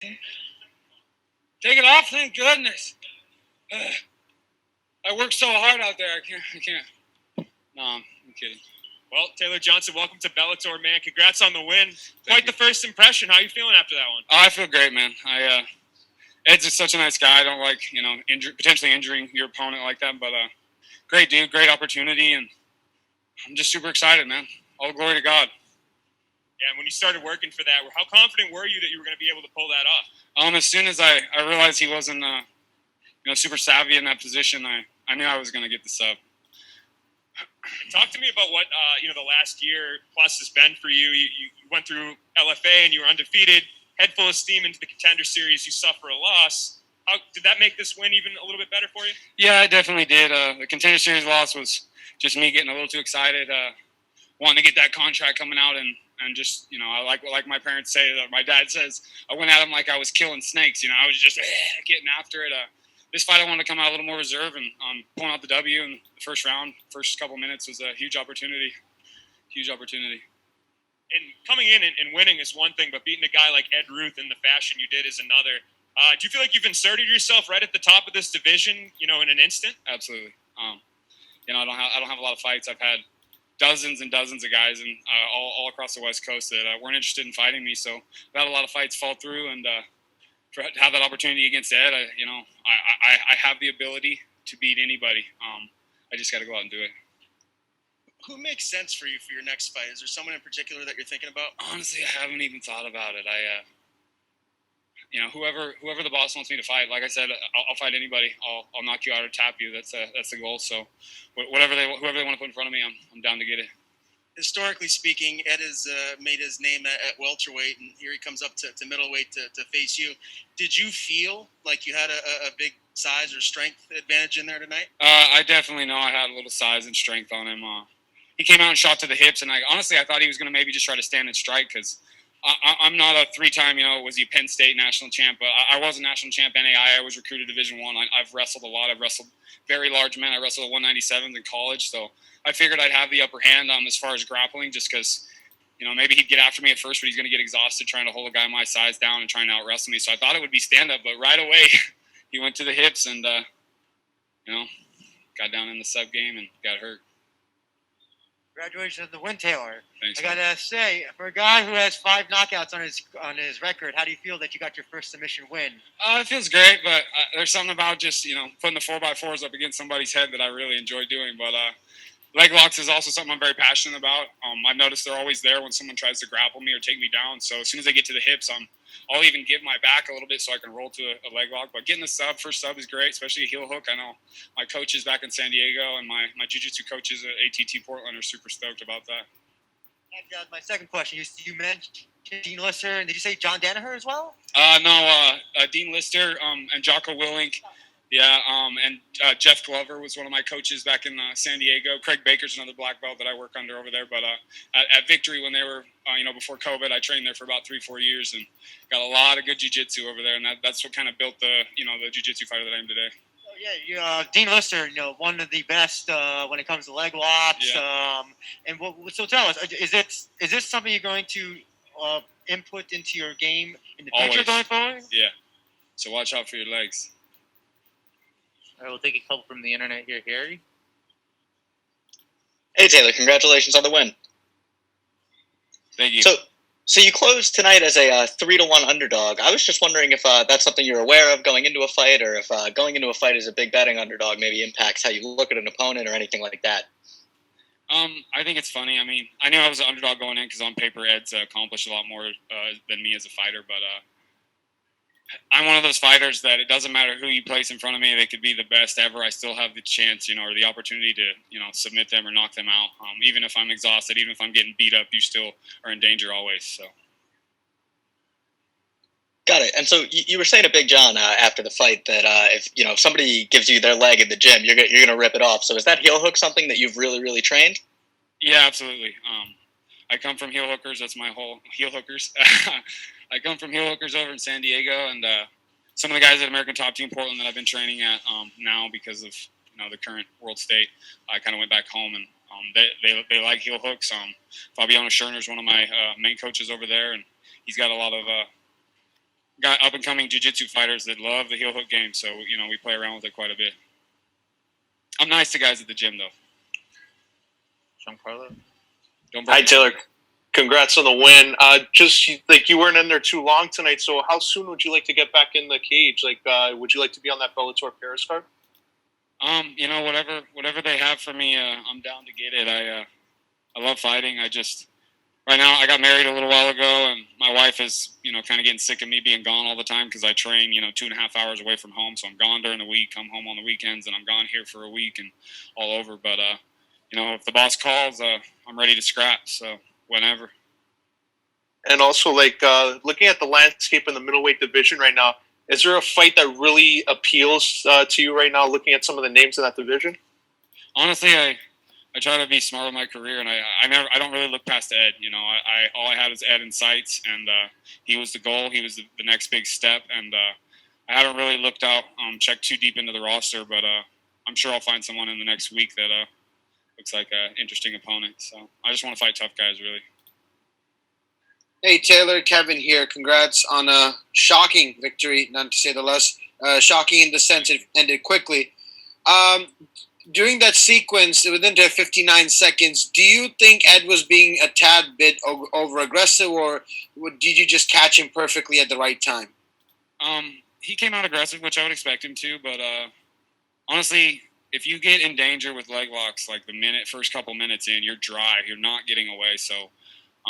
Take it off, thank goodness. I work so hard out there. I can't. No, I'm kidding. Well, Taylor Johnson, welcome to Bellator, man. Congrats on the win. Quite the first impression. How are you feeling after that one? Oh, I feel great, man. Ed's just such a nice guy. I don't like, potentially injuring your opponent like that, but great dude, great opportunity, and I'm just super excited, man. All glory to God. Yeah, and when you started working for that, how confident were you that you were going to be able to pull that off? As soon as I realized he wasn't, super savvy in that position, I knew I was going to get the sub. Talk to me about what the last year plus has been for you. You went through LFA and you were undefeated, head full of steam into the Contender Series. You suffer a loss. How did that make this win even a little bit better for you? Yeah, it definitely did. The Contender Series loss was just me getting a little too excited, wanting to get that contract coming out, and just, I like my parents say, my dad says, I went at him like I was killing snakes. I was just getting after it. This fight, I wanted to come out a little more reserve, and pulling out the W in the first round, first couple minutes was a huge opportunity. Huge opportunity. And coming in and winning is one thing, but beating a guy like Ed Ruth in the fashion you did is another. Do you feel like you've inserted yourself right at the top of this division, in an instant? Absolutely. I don't have a lot of fights. I've had dozens and dozens of guys, and all across the West Coast that weren't interested in fighting me. So I've had a lot of fights fall through, and to have that opportunity against Ed, I have the ability to beat anybody. I just got to go out and do it. Who makes sense for you for your next fight? Is there someone in particular that you're thinking about? Honestly, I haven't even thought about it. Whoever the boss wants me to fight, like I said, I'll fight anybody. I'll knock you out or tap you. That's the goal. So whoever they want to put in front of me, I'm down to get it. Historically speaking, Ed has made his name at welterweight, and here he comes up to middleweight to face you. Did you feel like you had a big size or strength advantage in there tonight? I definitely know I had a little size and strength on him. He came out and shot to the hips, and I thought he was going to maybe just try to stand and strike, because I'm not a three-time, was he Penn State national champ, but I was a national champ NAI. I was recruited Division I. I've wrestled a lot. I've wrestled very large men. I wrestled at 197s in college, so I figured I'd have the upper hand as far as grappling, just because, maybe he'd get after me at first, but he's going to get exhausted trying to hold a guy my size down and trying to out-wrestle me. So I thought it would be stand-up, but right away he went to the hips and, got down in the sub game and got hurt. Congratulations on the win, Taylor. Thanks. I gotta say, for a guy who has 5 knockouts on his record, how do you feel that you got your first submission win? It feels great, but there's something about just putting the 4x4s up against somebody's head that I really enjoy doing. But leg locks is also something I'm very passionate about. I've noticed they're always there when someone tries to grapple me or take me down. So as soon as I get to the hips, I'll even give my back a little bit so I can roll to a leg lock. But getting the first sub is great, especially a heel hook. I know my coaches back in San Diego and my jiu-jitsu coaches at ATT Portland are super stoked about that. And my second question, you mentioned Dean Lister, and did you say John Danaher as well? No, Dean Lister and Jocko Willink. Yeah, and Jeff Glover was one of my coaches back in San Diego. Craig Baker's another black belt that I work under over there. But at Victory, when they were, before COVID, I trained there for about 3-4 years and got a lot of good jiu-jitsu over there. And that's what kind of built the jiu-jitsu fighter that I am today. Yeah, Dean Lister, one of the best when it comes to leg locks. Yeah. So tell us, is this something you're going to input into your game in the future going forward? Yeah. So watch out for your legs. All right, we'll take a couple from the internet here. Harry? Hey, Taylor. Congratulations on the win. Thank you. So you closed tonight as a 3-1 underdog. I was just wondering if that's something you're aware of going into a fight, or if going into a fight as a big betting underdog maybe impacts how you look at an opponent or anything like that. I think it's funny. I mean, I knew I was an underdog going in because on paper Ed's accomplished a lot more than me as a fighter, but I'm one of those fighters that it doesn't matter who you place in front of me. They could be the best ever. I still have the chance, or the opportunity to, submit them or knock them out. Even if I'm exhausted, even if I'm getting beat up, you still are in danger always. So. Got it. And so you were saying to Big John after the fight that if somebody gives you their leg in the gym, you're gonna rip it off. So is that heel hook something that you've really, really trained? Yeah, absolutely. I come from heel hookers. That's my whole heel hookers. I come from heel hookers over in San Diego, and some of the guys at American Top Team Portland that I've been training at now because of the current world state. I kind of went back home, and they like heel hooks. Fabiano Scherner's one of my main coaches over there, and he's got a lot of got up and coming jiu-jitsu fighters that love the heel hook game, so we play around with it quite a bit. I'm nice to guys at the gym though. Giancarlo. Don't break Hi, it. Taylor. Congrats on the win. Just like you weren't in there too long tonight, so how soon would you like to get back in the cage? Like, would you like to be on that Bellator Paris card? Whatever they have for me, I'm down to get it. I love fighting. Right now I got married a little while ago, and my wife is kind of getting sick of me being gone all the time because I train 2.5 hours away from home, so I'm gone during the week, come home on the weekends, and I'm gone here for a week and all over. But if the boss calls, I'm ready to scrap. So whenever. And also, like, looking at the landscape in the middleweight division right now, is there a fight that really appeals to you right now, looking at some of the names in that division? Honestly, I try to be smart with my career, and I don't really look past Ed. All I had was Ed in sights, and he was the goal. He was the next big step, and I haven't really looked out, checked too deep into the roster, but I'm sure I'll find someone in the next week that looks like an interesting opponent. So I just want to fight tough guys, really. Hey, Taylor, Kevin here. Congrats on a shocking victory, not to say the less. Shocking in the sense it ended quickly. During that sequence, within the 59 seconds, do you think Ed was being a tad bit over-aggressive, or did you just catch him perfectly at the right time? He came out aggressive, which I would expect him to, but honestly, if you get in danger with leg locks, like first couple minutes in, you're dry. You're not getting away, so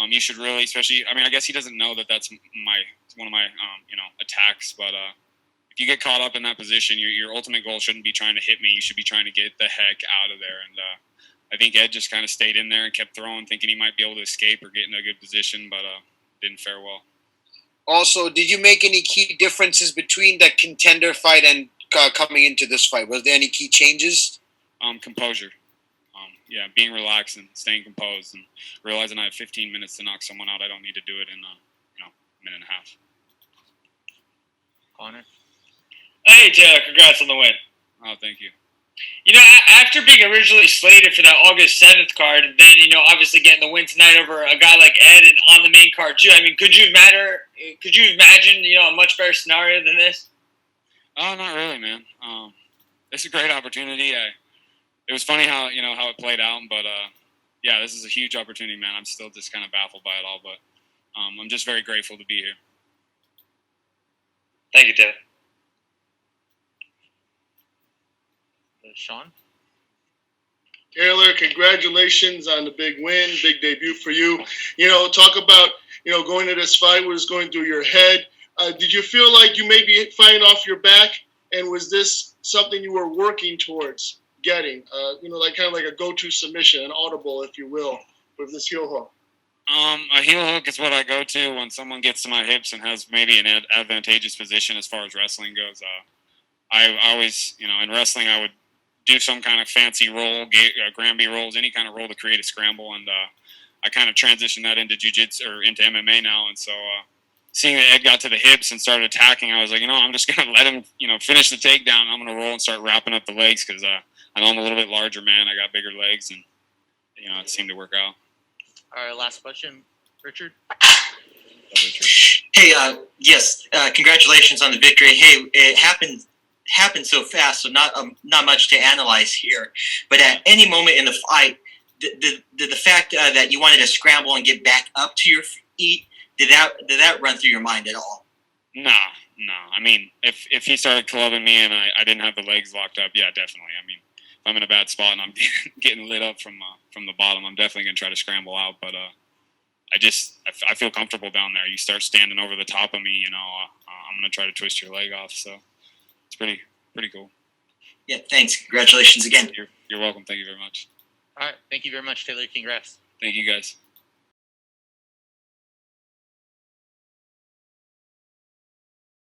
you should really, especially, I guess he doesn't know that that's one of my attacks, but if you get caught up in that position, your ultimate goal shouldn't be trying to hit me. You should be trying to get the heck out of there. And I think Ed just kind of stayed in there and kept throwing, thinking he might be able to escape or get in a good position, but didn't fare well. Also, did you make any key differences between that contender fight and coming into this fight? Was there any key changes? Composure. Being relaxed and staying composed and realizing I have 15 minutes to knock someone out. I don't need to do it in a minute and a half. Connor. Hey, Taylor, congrats on the win. Oh, thank you. After being originally slated for that August 7th card, and then, obviously getting the win tonight over a guy like Ed and on the main card too, could you imagine, a much better scenario than this? Oh, not really, man. It's a great opportunity. It was funny how it played out, but this is a huge opportunity, man. I'm still just kind of baffled by it all, but I'm just very grateful to be here. Thank you, Taylor. Sean? Taylor, congratulations on the big win, big debut for you. Talk about, going to this fight, what was going through your head. Did you feel like you may be fighting off your back, and was this something you were working towards getting? Like a go-to submission, an audible, if you will, with this heel hook? A heel hook is what I go to when someone gets to my hips and has maybe an advantageous position as far as wrestling goes. I always, in wrestling, I would do some kind of fancy roll, Granby rolls, any kind of roll to create a scramble, and I kind of transitioned that into jiu-jitsu or into MMA now, and so seeing that Ed got to the hips and started attacking, I was like, I'm just going to let him, finish the takedown. I'm going to roll and start wrapping up the legs because I know I'm a little bit larger man. I got bigger legs, and it seemed to work out. All right, last question, Richard. Hey, yes, congratulations on the victory. Hey, it happened so fast, so not much to analyze here. But at any moment in the fight, the fact that you wanted to scramble and get back up to your feet, did that run through your mind at all? No. If he started clubbing me and I didn't have the legs locked up, yeah, definitely. If I'm in a bad spot and I'm getting lit up from the bottom, I'm definitely gonna try to scramble out. But I feel comfortable down there. You start standing over the top of me, I'm gonna try to twist your leg off. So it's pretty cool. Yeah, thanks. Congratulations again. You're welcome. Thank you very much. All right, thank you very much, Taylor. Congrats. Thank you, guys.